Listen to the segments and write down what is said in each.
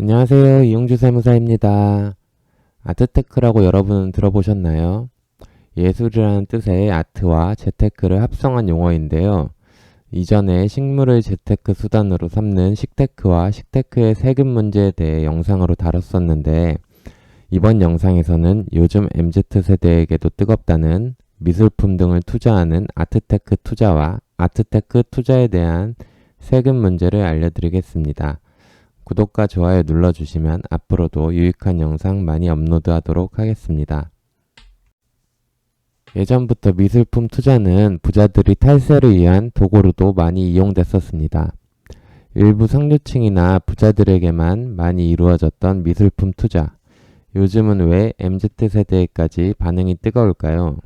안녕하세요. 이용주 세무사입니다. 아트테크라고 여러분은 들어보셨나요? 예술이라는 뜻의 아트와 재테크를 합성한 용어인데요. 이전에 식물을 재테크 수단으로 삼는 식테크와 식테크의 세금 문제에 대해 영상으로 다뤘었는데, 이번 영상에서는 요즘 MZ세대에게도 뜨겁다는 미술품 등을 투자하는 아트테크 투자와 아트테크 투자에 대한 세금 문제를 알려드리겠습니다. 구독과 좋아요 눌러주시면 앞으로도 유익한 영상 많이 업로드하도록 하겠습니다. 예전부터 미술품 투자는 부자들이 탈세를 위한 도구로도 많이 이용됐었습니다. 일부 상류층이나 부자들에게만 많이 이루어졌던 미술품 투자. 요즘은 왜 MZ세대까지 반응이 뜨거울까요?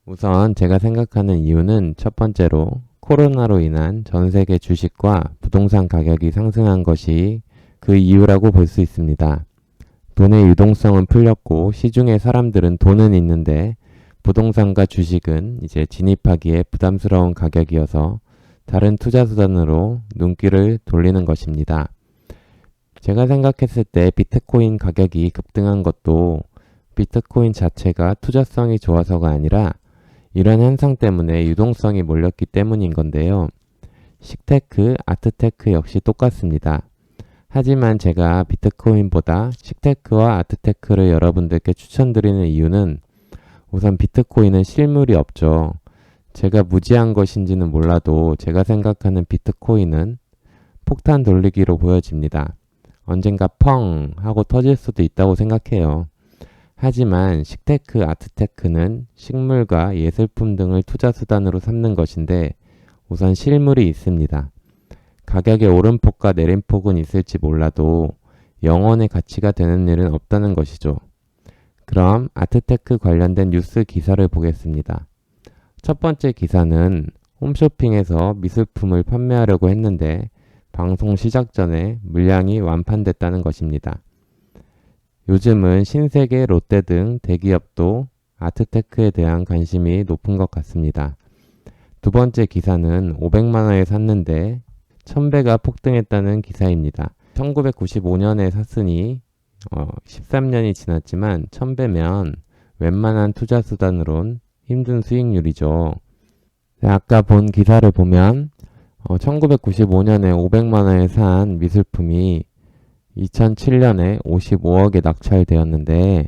우선 제가 생각하는 이유는 첫 번째로 코로나로 인한 전 세계 주식과 부동산 가격이 상승한 것이 그 이유라고 볼 수 있습니다. 돈의 유동성은 풀렸고 시중에 사람들은 돈은 있는데 부동산과 주식은 이제 진입하기에 부담스러운 가격이어서 다른 투자 수단으로 눈길을 돌리는 것입니다. 제가 생각했을 때 비트코인 가격이 급등한 것도 비트코인 자체가 투자성이 좋아서가 아니라 이런 현상 때문에 유동성이 몰렸기 때문인 건데요. 식테크, 아트테크 역시 똑같습니다. 하지만 제가 비트코인보다 식테크와 아트테크를 여러분들께 추천드리는 이유는 우선 비트코인은 실물이 없죠. 제가 무지한 것인지는 몰라도 제가 생각하는 비트코인은 폭탄 돌리기로 보여집니다. 언젠가 펑 하고 터질 수도 있다고 생각해요. 하지만 식테크, 아트테크는 식물과 예술품 등을 투자 수단으로 삼는 것인데 우선 실물이 있습니다. 가격의 오름폭과 내림폭은 있을지 몰라도 영원의 가치가 되는 일은 없다는 것이죠. 그럼 아트테크 관련된 뉴스 기사를 보겠습니다. 첫 번째 기사는 홈쇼핑에서 미술품을 판매하려고 했는데 방송 시작 전에 물량이 완판됐다는 것입니다. 요즘은 신세계, 롯데 등 대기업도 아트테크에 대한 관심이 높은 것 같습니다. 두 번째 기사는 500만원에 샀는데 1000배가 폭등했다는 기사입니다. 1995년에 샀으니 13년이 지났지만 1000배면 웬만한 투자 수단으론 힘든 수익률이죠. 아까 본 기사를 보면 1995년에 500만원에 산 미술품이 2007년에 55억에 낙찰되었는데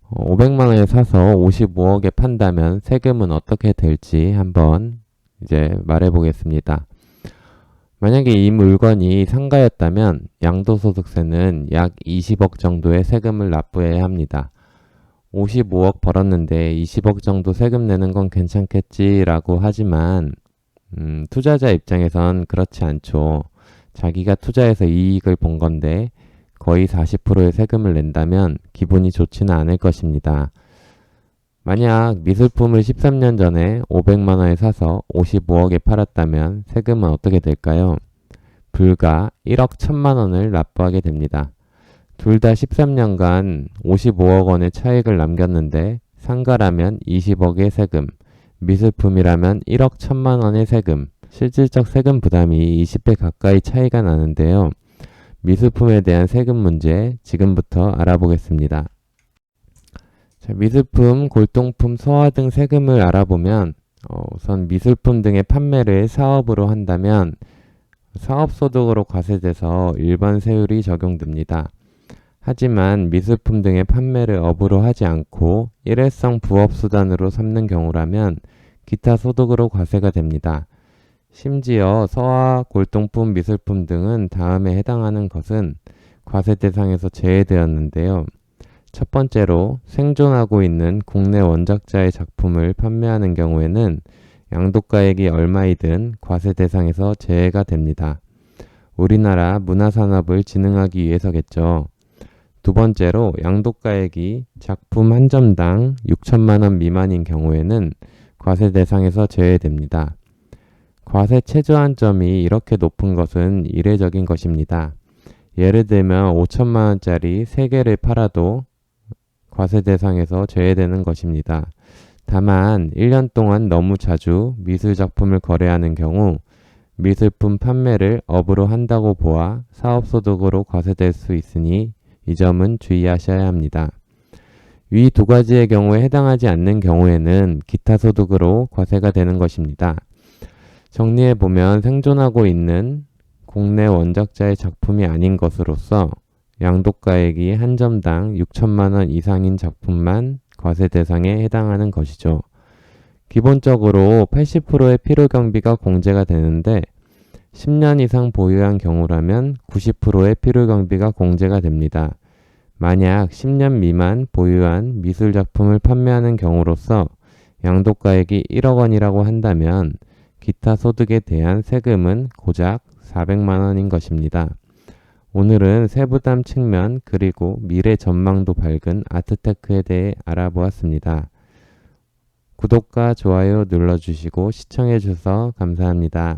500만원에 사서 55억에 판다면 세금은 어떻게 될지 한번 이제 말해 보겠습니다. 만약에 이 물건이 상가였다면 양도소득세는 약 20억 정도의 세금을 납부해야 합니다. 55억 벌었는데 20억 정도 세금 내는 건 괜찮겠지라고 하지만 투자자 입장에선 그렇지 않죠. 자기가 투자해서 이익을 본 건데 거의 40%의 세금을 낸다면 기분이 좋지는 않을 것입니다. 만약 미술품을 13년 전에 500만원에 사서 55억에 팔았다면 세금은 어떻게 될까요? 불과 1억 1000만원을 납부하게 됩니다. 둘 다 13년간 55억 원의 차익을 남겼는데 상가라면 20억의 세금, 미술품이라면 1억 1000만원의 세금, 실질적 세금 부담이 20배 가까이 차이가 나는데요. 미술품에 대한 세금 문제 지금부터 알아보겠습니다. 자, 미술품, 골동품, 소화 등 세금을 알아보면 우선 미술품 등의 판매를 사업으로 한다면 사업소득으로 과세돼서 일반 세율이 적용됩니다. 하지만 미술품 등의 판매를 업으로 하지 않고 일회성 부업수단으로 삼는 경우라면 기타 소득으로 과세가 됩니다. 심지어 서화, 골동품, 미술품 등은 다음에 해당하는 것은 과세 대상에서 제외되었는데요. 첫 번째로 생존하고 있는 국내 원작자의 작품을 판매하는 경우에는 양도가액이 얼마이든 과세 대상에서 제외가 됩니다. 우리나라 문화산업을 진흥하기 위해서겠죠. 두 번째로 양도가액이 작품 한 점당 6천만원 미만인 경우에는 과세 대상에서 제외됩니다. 과세 최저한점이 이렇게 높은 것은 이례적인 것입니다. 예를 들면 5천만원짜리 3개를 팔아도 과세 대상에서 제외되는 것입니다. 다만 1년 동안 너무 자주 미술 작품을 거래하는 경우 미술품 판매를 업으로 한다고 보아 사업소득으로 과세될 수 있으니 이 점은 주의하셔야 합니다. 위 두 가지의 경우에 해당하지 않는 경우에는 기타 소득으로 과세가 되는 것입니다. 정리해보면 생존하고 있는 국내 원작자의 작품이 아닌 것으로서 양도가액이 한 점당 6천만 원 이상인 작품만 과세 대상에 해당하는 것이죠. 기본적으로 80%의 필요경비가 공제가 되는데 10년 이상 보유한 경우라면 90%의 필요경비가 공제가 됩니다. 만약 10년 미만 보유한 미술작품을 판매하는 경우로서 양도가액이 1억 원이라고 한다면 기타 소득에 대한 세금은 고작 400만 원인 것입니다. 오늘은 세부담 측면 그리고 미래 전망도 밝은 아트테크에 대해 알아보았습니다. 구독과 좋아요 눌러주시고 시청해주셔서 감사합니다.